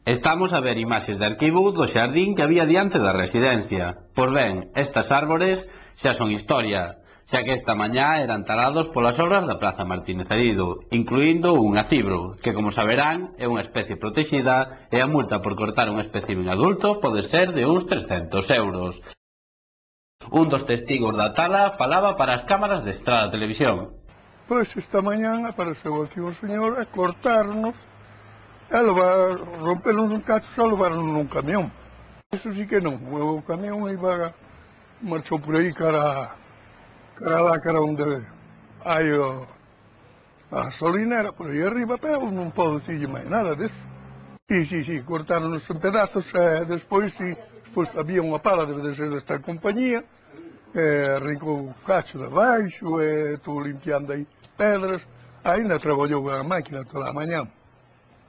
Estamos a ver imaxes de arquivo do xardín que había diante da residencia. Pois ben, estas árbores xa son historia, xa que esta mañá eran talados polas obras da Praza Martínez Herido, incluindo un acibro, que como saberán é unha especie protexida e a multa por cortar un espécimen adulto pode ser de uns 300 euros. Un dos testigos da tala falaba para as cámaras de Estrada Televisión. Pois esta mañá apareceu aquí un señor a cortarnos e romperon un cacho e levaron nun camión. Iso sí que non, o camión marchou por aí cara onde hai a gasolinera, por aí arriba, pero non podo dicirlle máis nada deso. Sí, cortaron-nos en pedazos e despois había unha pala, debe de ser desta compañía, arrancou o cacho de baixo e estou limpiando aí pedras, ainda traballou a máquina toda a mañá.